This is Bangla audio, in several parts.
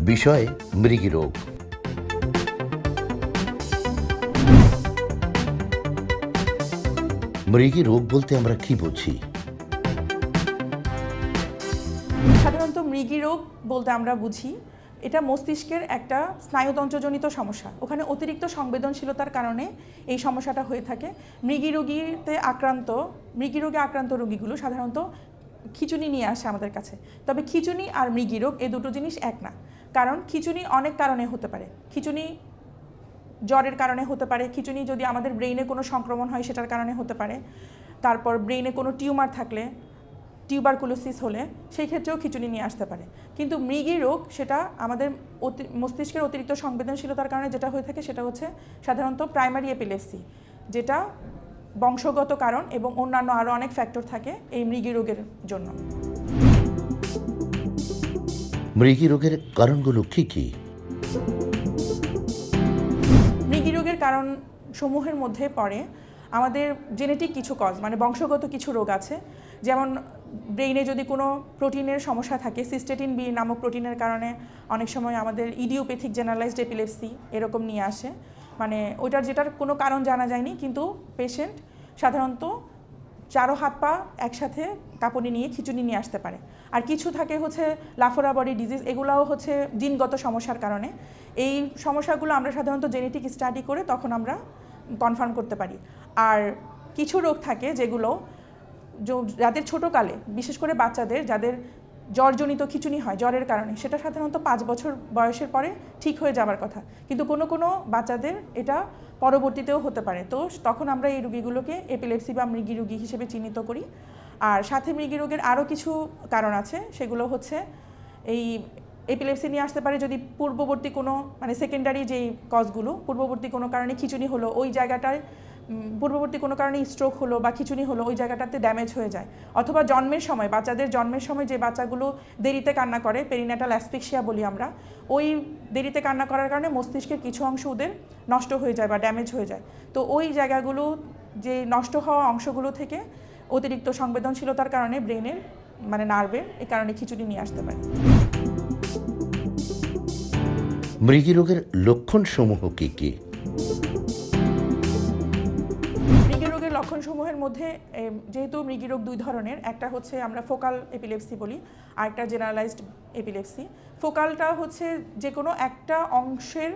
বিষয় মৃগী রোগ। মৃগী রোগ বলতে আমরা কি বুঝি? সাধারণত মৃগী রোগ বলতে আমরা বুঝি এটা মস্তিষ্কের একটা স্নায়ুতন্ত্রজনিত সমস্যা। ওখানে অতিরিক্ত সংবেদনশীলতার কারণে এই সমস্যাটা হয়ে থাকে। মৃগী রোগে আক্রান্ত রোগীগুলো সাধারণত খিঁচুনি নিয়ে আসে আমাদের কাছে। তবে খিঁচুনি আর মৃগী রোগ এই দুটো জিনিস এক না। কারণ খিঁচুনি অনেক কারণে হতে পারে। খিঁচুনি জ্বরের কারণে হতে পারে, খিঁচুনি যদি আমাদের ব্রেইনে কোনো সংক্রমণ হয় সেটার কারণে হতে পারে, তারপর ব্রেইনে কোনো টিউমার থাকলে, টিউবারকুলোসিস হলে সেই ক্ষেত্রেও খিঁচুনি নিয়ে আসতে পারে। কিন্তু মৃগী রোগ সেটা আমাদের মস্তিষ্কের অতিরিক্ত সংবেদনশীলতার কারণে যেটা হয়ে থাকে সেটা হচ্ছে সাধারণত প্রাইমারি এপিলেপসি, যেটা বংশগত কারণ এবং অন্যান্য আরও অনেক ফ্যাক্টর থাকে এই মৃগী রোগের জন্য। মৃগী রোগের কারণগুলো কি কি? মৃগী রোগের কারণ সমূহের মধ্যে পড়ে আমাদের জেনেটিক কিছু কজ, মানে বংশগত কিছু রোগ আছে। যেমন ব্রেইনে যদি কোনো প্রোটিনের সমস্যা থাকে, সিস্টেটিন বি নামক প্রোটিনের কারণে অনেক সময় আমাদের ইডিওপ্যাথিক জেনারেলাইজড এপিলেপসি এরকম নিয়ে আসে। মানে যেটার কোনো কারণ জানা যায়নি, কিন্তু পেশেন্ট সাধারণত চারো হাত পা একসাথে কাঁপুনি নিয়ে খিঁচুনি নিয়ে আসতে পারে। আর কিছু থাকে হচ্ছে লাফোরা বডি ডিজিজ, এগুলোও হচ্ছে জিনগত সমস্যার কারণে। এই সমস্যাগুলো আমরা সাধারণত জেনেটিক স্টাডি করে তখন আমরা কনফার্ম করতে পারি। আর কিছু রোগ থাকে যেগুলো যাদের ছোটোকালে, বিশেষ করে বাচ্চাদের যাদের জ্বরজনিত খিঁচুনি হয় জ্বরের কারণে, সেটা সাধারণত 5 বছর বয়সের পরে ঠিক হয়ে যাবার কথা, কিন্তু কোনো কোনো বাচ্চাদের এটা পরবর্তীতেও হতে পারে। তো তখন আমরা এই রোগীগুলোকে এপিলেপসি বা মৃগী রোগী হিসেবে চিহ্নিত করি। আর সাথে মৃগী রোগের আরও কিছু কারণ আছে, সেগুলো হচ্ছে এই এপিলেপসি নিয়ে আসতে পারে যদি পূর্ববর্তী কোনো, মানে সেকেন্ডারি যেই কজগুলো, পূর্ববর্তী কোনো কারণে খিঁচুনি হলো, ওই জায়গাটায় পূর্ববর্তী কোনো কারণে স্ট্রোক হলো বা খিঁচুনি হলো, ওই জায়গাটাতে ড্যামেজ হয়ে যায়। অথবা জন্মের সময়, বাচ্চাদের জন্মের সময় যে বাচ্চাগুলো দেরিতে কান্না করে, পেরিন্যাটাল অ্যাসফিক্সিয়া বলি আমরা, ওই দেরিতে কান্না করার কারণে মস্তিষ্কের কিছু অংশ ওদের নষ্ট হয়ে যায় বা ড্যামেজ হয়ে যায়। তো ওই জায়গাগুলো, যে নষ্ট হওয়া অংশগুলো থেকে অতিরিক্ত সংবেদনশীলতার কারণে ব্রেনের, মানে নার্ভের, এই কারণে খিঁচুনি নিয়ে আসতে পারে। মৃগী রোগের লক্ষণসমূহ কি কি? মৃগী রোগের লক্ষণসমূহের মধ্যে যেহেতু মৃগী রোগ দুই ধরনের, একটা হচ্ছে আমরা ফোকাল এপিলেপসি বলি, আর একটা জেনারেলাইজড এপিলেপসি। ফোকালটা হচ্ছে যে কোনো একটা অংশের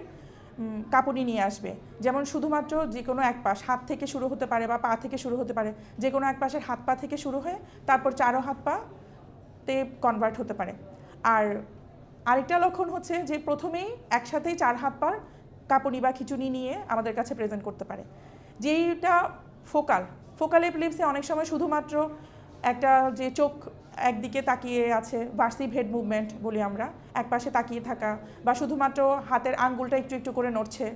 কাঁপুনি নিয়ে আসবে, যেমন শুধুমাত্র যে কোনো এক পাশ, হাত থেকে শুরু হতে পারে বা পা থেকে শুরু হতে পারে, যে কোনো এক পাশের হাত পা থেকে শুরু হয়ে তারপর চারো হাত পাতে কনভার্ট হতে পারে। আর আরেকটা লক্ষণ হচ্ছে যে প্রথমেই একসাথেই 4 হাত পার কাঁপুনি বা খিঁচুনি নিয়ে আমাদের কাছে প্রেজেন্ট করতে পারে। যেইটা ফোকাল এপিলেপসি অনেক সময় শুধুমাত্র একটা, যে চোখ একদিকে তাকিয়ে আছে, ভার্সিভ হেড মুভমেন্ট বলি আমরা, এক পাশে তাকিয়ে থাকা, বা শুধুমাত্র হাতের আঙ্গুলটা একটু একটু করে নড়ছে,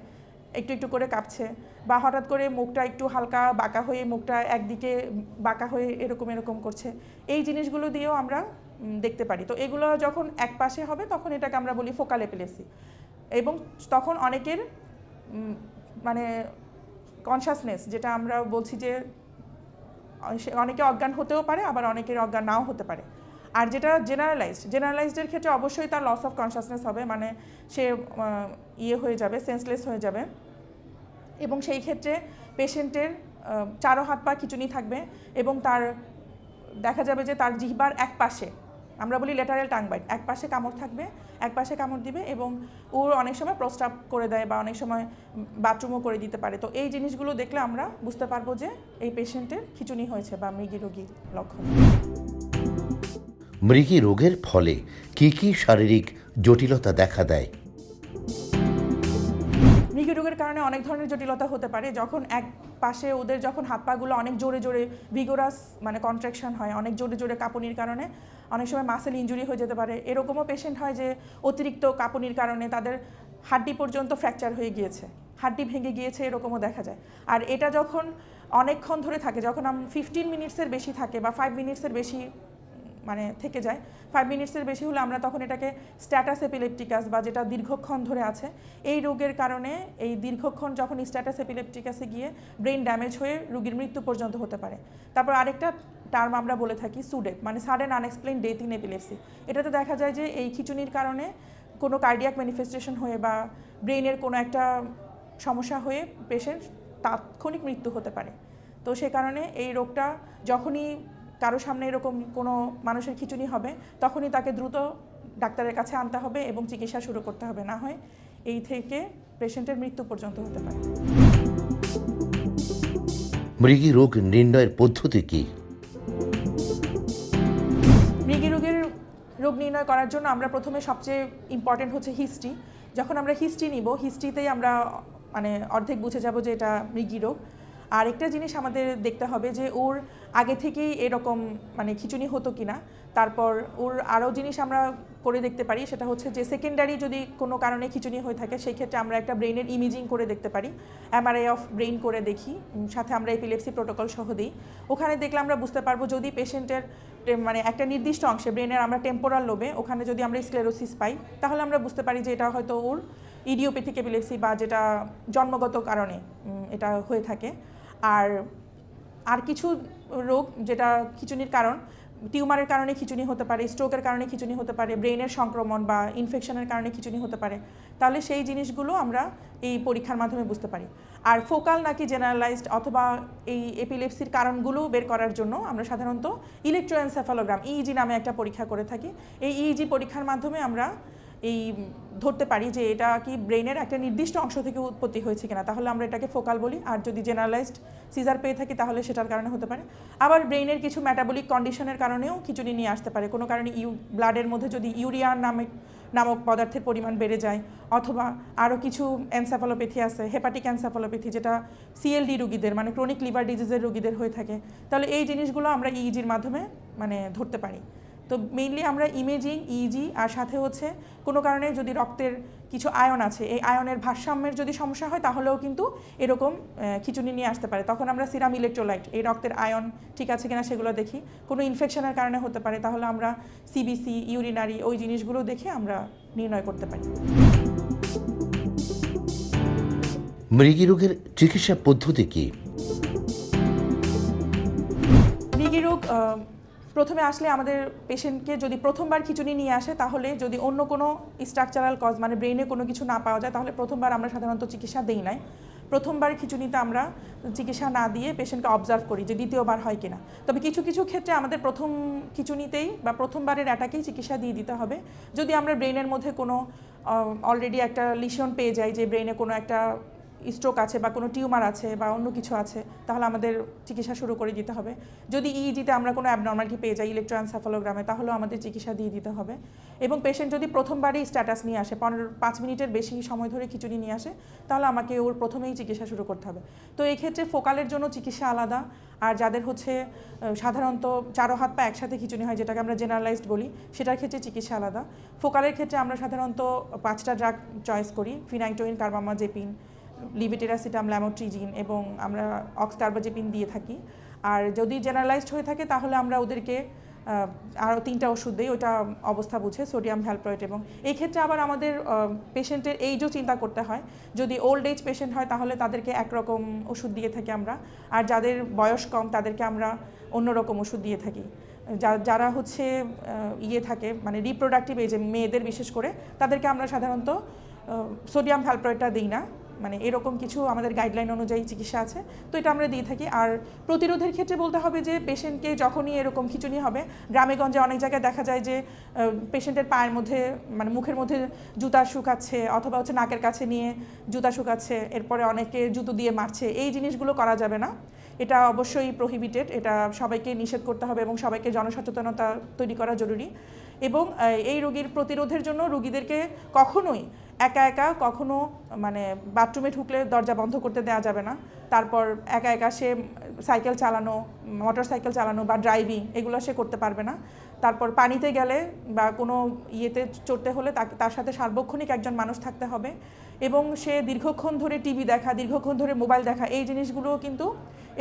একটু একটু করে কাঁপছে, বা হঠাৎ করে মুখটা একটু হালকা বাঁকা হয়ে, মুখটা একদিকে বাঁকা হয়ে এরকম করছে, এই জিনিসগুলো দিয়েও আমরা দেখতে পারি। তো এগুলো যখন এক পাশে হবে তখন এটাকে আমরা বলি ফোকাল এপিলেপসি। এবং তখন অনেকের মানে কনসাসনেস, যেটা আমরা বলছি যে অনেকে অজ্ঞান হতেও পারে, আবার অনেকের অজ্ঞান নাও হতে পারে। আর যেটা জেনারেলাইজডের ক্ষেত্রে অবশ্যই তার লস অফ কনসাসনেস হবে, মানে সে হয়ে যাবে, সেন্সলেস হয়ে যাবে। এবং সেই ক্ষেত্রে পেশেন্টের চারো হাত পা খিঁচুনি থাকবে এবং তার দেখা যাবে যে তার জিহ্বার এক পাশে, আমরা বলি ল্যাটারাল টাং বাইট, এক পাশে কামড় থাকবে, এক পাশে কামড় দিবে, এবং ওর অনেক সময় প্রস্রাব করে দেয় বা অনেক সময় বাথরুমও করে দিতে পারে। তো এই জিনিসগুলো দেখলে আমরা বুঝতে পারবো যে এই পেশেন্টের খিঁচুনি হয়েছে বা মৃগী রোগীর লক্ষণ। মৃগী রোগের ফলে কি কি শারীরিক জটিলতা দেখা দেয়? মৃগী রোগের কারণে অনেক ধরনের জটিলতা হতে পারে। যখন এক পাশে ওদের যখন হাত পাগুলো অনেক জোরে জোরে ভিগোরাস, মানে কন্ট্রাকশন হয়, অনেক জোরে জোরে কাঁপুনির কারণে অনেক সময় মাসেল ইনজুরি হয়ে যেতে পারে। এরকমও পেশেন্ট হয় যে অতিরিক্ত কাঁপুনির কারণে তাদের হাড্ডি পর্যন্ত ফ্র্যাকচার হয়ে গিয়েছে, হাড্ডি ভেঙে গিয়েছে, এরকমও দেখা যায়। আর এটা যখন অনেকক্ষণ ধরে থাকে, যখন 15 মিনিটসের বেশি থাকে বা 5 মিনিটসের বেশি মানে থেকে যায়, 5 মিনিটসের বেশি হলে আমরা তখন এটাকে স্ট্যাটাস এপিলেপটিকাস, বা যেটা দীর্ঘক্ষণ ধরে আছে, এই রোগের কারণে এই দীর্ঘক্ষণ যখন স্ট্যাটাস এপিলেপটিকাসে গিয়ে ব্রেন ড্যামেজ হয়ে রোগীর মৃত্যু পর্যন্ত হতে পারে। তারপর আরেকটা টার্ম আমরা বলে থাকি সুডেথ, মানে sudden unexplained death in epilepsy. এটাতে দেখা যায় যে এই খিঁচুনির কারণে কোনো কার্ডিয়াক ম্যানিফেস্টেশন হয়ে বা ব্রেনের কোনো একটা সমস্যা হয়ে পেশেন্ট তাৎক্ষণিক মৃত্যু হতে পারে। তো সে কারণে এই রোগটা যখনই কারো সামনে এরকম কোনো মানুষের খিঁচুনি হবে তখনই তাকে দ্রুত ডাক্তারের কাছে আনতে হবে এবং চিকিৎসা শুরু করতে হবে, না হয় এই থেকে পেশেন্টের মৃত্যু পর্যন্ত হতে পারে। মৃগী রোগ নির্ণয়ের পদ্ধতি কী? মৃগী রোগের রোগ নির্ণয় করার জন্য আমরা প্রথমে সবচেয়ে ইম্পর্টেন্ট হচ্ছে হিস্ট্রি। যখন আমরা হিস্ট্রি নিব, হিস্ট্রিতেই আমরা মানে অর্ধেক বুঝে যাব যে এটা মৃগী রোগ। আর একটা জিনিস আমাদের দেখতে হবে যে ওর আগে থেকেই এরকম মানে খিঁচুনি হতো কিনা। তারপর ওর আরও জিনিস আমরা করে দেখতে পারি, সেটা হচ্ছে যে সেকেন্ডারি যদি কোনো কারণে খিঁচুনি হয়ে থাকে সেই ক্ষেত্রে আমরা একটা ব্রেনের ইমেজিং করে দেখতে পারি, MRI অফ ব্রেন করে দেখি, সাথে আমরা এপিলেপসি প্রোটোকল সহ দিই। ওখানে দেখলে আমরা বুঝতে পারবো যদি পেশেন্টের মানে একটা নির্দিষ্ট অংশে ব্রেনের আমরা টেম্পোরাল লোবে ওখানে যদি আমরা স্ক্লেরোসিস পাই তাহলে আমরা বুঝতে পারি যে এটা হয়তো ওর ইডিওপ্যাথিক এপিলেপসি বা যেটা জন্মগত কারণে এটা হয়ে থাকে। আর কিছু রোগ যেটা খিঁচুনির কারণ, টিউমারের কারণে খিঁচুনি হতে পারে, স্ট্রোকের কারণে খিঁচুনি হতে পারে, ব্রেনের সংক্রমণ বা ইনফেকশনের কারণে খিঁচুনি হতে পারে, তাহলে সেই জিনিসগুলো আমরা এই পরীক্ষার মাধ্যমে বুঝতে পারি। আর ফোকাল নাকি জেনারেলাইজড অথবা এই এপিলেপসির কারণগুলো বের করার জন্য আমরা সাধারণত ইলেকট্রোএনসেফালোগ্রাম EEG নামে একটা পরীক্ষা করে থাকি। এই EEG পরীক্ষার মাধ্যমে আমরা এই ধরতে পারি যে এটা কি ব্রেনের একটা নির্দিষ্ট অংশ থেকে উৎপত্তি হয়েছে কিনা, তাহলে আমরা এটাকে ফোকাল বলি। আর যদি জেনারেলাইজড সিজার পেয়ে থাকি তাহলে সেটার কারণে হতে পারে। আবার ব্রেনের কিছু মেটাবলিক কন্ডিশনের কারণেও খিঁচুনি নিয়ে আসতে পারে। কোনো কারণে ব্লাডের মধ্যে যদি ইউরিয়া নামক পদার্থের পরিমাণ বেড়ে যায়, অথবা আরও কিছু এনসেফালোপ্যাথি আছে, হেপাটিক এনসেফালোপ্যাথি, যেটা CLD রোগীদের মানে ক্রনিক লিভার ডিজিজের রোগীদের হয়ে থাকে, তাহলে এই জিনিসগুলো আমরা EEGর মাধ্যমে মানে ধরতে পারি। তো মেইনলি আমরা ইমেজিং, EEG আর সাথে হচ্ছে কোনো কারণে যদি রক্তের কিছু আয়ন আছে, এই আয়নের ভারসাম্যের যদি সমস্যা হয় তাহলেও কিন্তু এরকম খিঁচুনি নিয়ে আসতে পারে। তখন আমরা সিরাম ইলেকট্রোলাইট, এই রক্তের আয়ন ঠিক আছে কিনা সেগুলো দেখি। কোনো ইনফেকশনের কারণে হতে পারে, তাহলে আমরা CBC, ইউরিনারি ওই জিনিসগুলো দেখে আমরা নির্ণয় করতে পারি। মৃগী রোগের চিকিৎসা পদ্ধতি কী? মৃগী রোগ প্রথমে আসলে আমাদের পেশেন্টকে যদি প্রথমবার খিঁচুনি নিয়ে আসে তাহলে যদি অন্য কোনো স্ট্রাকচারাল কজ মানে ব্রেনে কোনো কিছু না পাওয়া যায় তাহলে প্রথমবার আমরা সাধারণত চিকিৎসা দেই নাই। প্রথমবার খিঁচুনিতে আমরা চিকিৎসা না দিয়ে পেশেন্টকে অবজার্ভ করি যে দ্বিতীয়বার হয় কিনা। তবে কিছু কিছু ক্ষেত্রে আমাদের প্রথম খিঁচুনিতেই বা প্রথমবারের অ্যাটাকেই চিকিৎসা দিয়ে দিতে হবে। যদি আমরা ব্রেনের মধ্যে কোনো অলরেডি একটা লিশন পেয়ে যাই যে ব্রেনে কোনো একটা স্ট্রোক আছে বা কোনো টিউমার আছে বা অন্য কিছু আছে, তাহলে আমাদের চিকিৎসা শুরু করে দিতে হবে। যদি EEGতে আমরা কোনো অ্যাবনর্মালিটি পেয়ে যাই ইলেকট্রোএনসেফালোগ্রামে, তাহলেও আমাদের চিকিৎসা দিয়ে দিতে হবে। এবং পেশেন্ট যদি প্রথমবারই স্ট্যাটাস নিয়ে আসে, 5 মিনিটের বেশি সময় ধরে খিঁচুনি নিয়ে আসে, তাহলে আমাকে ওর প্রথমেই চিকিৎসা শুরু করতে হবে। তো এই ক্ষেত্রে ফোকালের জন্য চিকিৎসা আলাদা, আর যাদের হচ্ছে সাধারণত 4 হাত পা একসাথে খিঁচুনি হয় যেটাকে আমরা জেনারেলাইজড বলি, সেটার ক্ষেত্রে চিকিৎসা আলাদা। ফোকালের ক্ষেত্রে আমরা সাধারণত 5টা ড্রাগ চয়েস করি: ফিনাইটোইন, কার্বামাজেপিন, লিভোটিরাসিটাম, ল্যামোট্রিজিন এবং আমরা অক্সকার্বাজেপিন দিয়ে থাকি। আর যদি জেনারেলাইজড হয়ে থাকে তাহলে আমরা ওদেরকে আরও 3টা ওষুধ দিই, ওইটা অবস্থা বুঝে, সোডিয়াম ভ্যালপ্রয়েট। এবং এই ক্ষেত্রে আবার আমাদের পেশেন্টের এইজও চিন্তা করতে হয়। যদি ওল্ড এজ পেশেন্ট হয় তাহলে তাদেরকে একরকম ওষুধ দিয়ে থাকি আমরা, আর যাদের বয়স কম তাদেরকে আমরা অন্যরকম ওষুধ দিয়ে থাকি। যারা হচ্ছে থাকে মানে রিপ্রোডাক্টিভ এজে মেয়েদের বিশেষ করে, তাদেরকে আমরা সাধারণত সোডিয়াম ভ্যালপ্রয়েটটা দিই না। মানে এরকম কিছু আমাদের গাইডলাইন অনুযায়ী চিকিৎসা আছে, তো এটা আমরা দিয়ে থাকি। আর প্রতিরোধের ক্ষেত্রে বলতে হবে যে পেশেন্টকে যখনই এরকম খিঁচুনি হবে, গ্রামেগঞ্জে অনেক জায়গায় দেখা যায় যে পেশেন্টের পায়ের মধ্যে মানে মুখের মধ্যে জুতা শুকাচ্ছে, অথবা হচ্ছে নাকের কাছে নিয়ে জুতা শুকাচ্ছে, এরপরে অনেকে জুতো দিয়ে মারছে। এই জিনিসগুলো করা যাবে না, এটা অবশ্যই প্রহিবিটেড। এটা সবাইকে নিষেধ করতে হবে এবং সবাইকে জনসচেতনতা তৈরি করা জরুরি। এবং এই রোগীর প্রতিরোধের জন্য রোগীদেরকে কখনোই একা একা কখনো মানে বাথরুমে ঢুকলে দরজা বন্ধ করতে দেওয়া যাবে না। তারপর একা একা সে সাইকেল চালানো, মোটর সাইকেল চালানো বা ড্রাইভিং এগুলো সে করতে পারবে না। তারপর পানিতে গেলে বা কোনো ইয়েতে চড়তে হলে তার সাথে সার্বক্ষণিক একজন মানুষ থাকতে হবে। এবং সে দীর্ঘক্ষণ ধরে টিভি দেখা, দীর্ঘক্ষণ ধরে মোবাইল দেখা, এই জিনিসগুলোও কিন্তু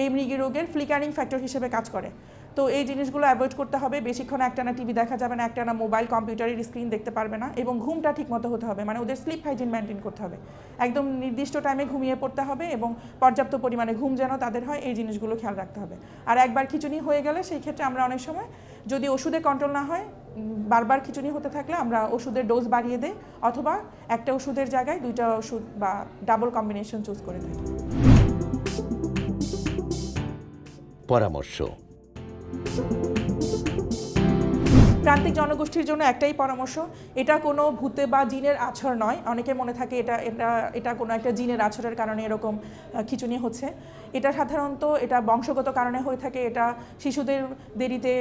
এই মৃগী রোগের ফ্লিকারিং ফ্যাক্টর হিসেবে কাজ করে। তো এই জিনিসগুলো অ্যাভয়েড করতে হবে। বেশিক্ষণ একটানা টিভি দেখা যাবে না, একটানা মোবাইল কম্পিউটারের স্ক্রিন দেখতে পারবে না। এবং ঘুমটা ঠিকমতো হতে হবে, মানে ওদের স্লিপ হাইজিন মেনটেন করতে হবে। একদম নির্দিষ্ট টাইমে ঘুমিয়ে পড়তে হবে এবং পর্যাপ্ত পরিমাণে ঘুম যেন তাদের হয়, এই জিনিসগুলো খেয়াল রাখতে হবে। আর একবার খিঁচুনি হয়ে গেলে সেই ক্ষেত্রে আমরা অনেক সময় যদি ওষুধে কন্ট্রোল না হয়, বারবার খিঁচুনি হতে থাকলে আমরা ওষুধের ডোজ বাড়িয়ে দেই, অথবা একটা ওষুধের জায়গায় 2টা ওষুধ বা ডাবল কম্বিনেশন চুজ করে থাকি। পরামর্শ। প্রান্তিক জনগোষ্ঠীর জন্য একটাই পরামর্শ, এটা কোনো ভূতে বা জিনের আছর নয়। অনেকে মনে থাকে এটা কোনো একটা জিনের আছরের কারণে এরকম খিঁচুনি হচ্ছে। এটা সাধারণত এটা বংশগত কারণে হয়ে থাকে, এটা শিশুদের দেরিতে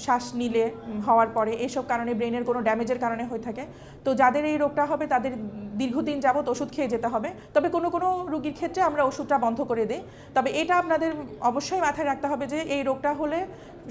শ্বাস নিলে হওয়ার পরে এইসব কারণে ব্রেনের কোনো ড্যামেজের কারণে হয়ে থাকে। তো যাদের এই রোগটা হবে তাদের দীর্ঘদিন যাবত ওষুধ খেয়ে যেতে হবে। তবে কোনো কোনো রোগীর ক্ষেত্রে আমরা ওষুধটা বন্ধ করে দিই। তবে এটা আপনাদের অবশ্যই মাথায় রাখতে হবে যে এই রোগটা হলে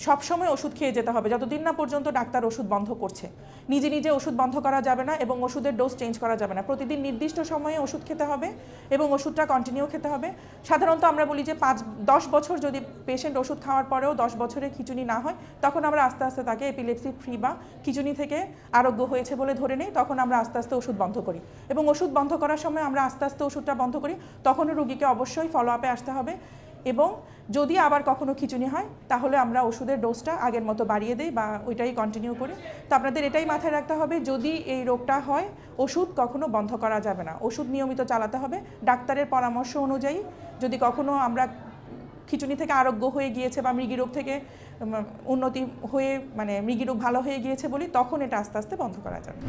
সবসময় ওষুধ খেয়ে যেতে হবে, যতদিন না পর্যন্ত ডাক্তার ওষুধ বন্ধ করছে। নিজে নিজে ওষুধ বন্ধ করা যাবে না এবং ওষুধের ডোজ চেঞ্জ করা যাবে না। প্রতিদিন নির্দিষ্ট সময়ে ওষুধ খেতে হবে এবং ওষুধটা কন্টিনিউ খেতে হবে। সাধারণত আমরা বলি যে 5-10 বছর যদি পেশেন্ট ওষুধ খাওয়ার পরেও 10 বছরে খিঁচুনি না হয়, তখন আমরা আস্তে আস্তে তাকে এপিলেপসি ফ্রি বা খিঁচুনি থেকে আরোগ্য হয়েছে বলে ধরে নিই। তখন আমরা আস্তে আস্তে ওষুধ বন্ধ করি এবং ওষুধ বন্ধ করার সময় আমরা আস্তে আস্তে ওষুধটা বন্ধ করি। তখনও রোগীকে অবশ্যই ফলো আপে আসতে হবে এবং যদি আবার কখনো খিঁচুনি হয় তাহলে আমরা ওষুধের ডোজটা আগের মতো বাড়িয়ে দিই বা ওইটাই কন্টিনিউ করি। তো আপনাদের এটাই মাথায় রাখতে হবে, যদি এই রোগটা হয় ওষুধ কখনো বন্ধ করা যাবে না, ওষুধ নিয়মিত চালাতে হবে ডাক্তারের পরামর্শ অনুযায়ী। যদি কখনো আমরা খিঁচুনি থেকে আরোগ্য হয়ে গিয়েছে বা মৃগীরোগ থেকে উন্নতি হয়ে মৃগীরোগ ভালো হয়ে গিয়েছে বলি, তখন এটা আস্তে আস্তে বন্ধ করা যাবে।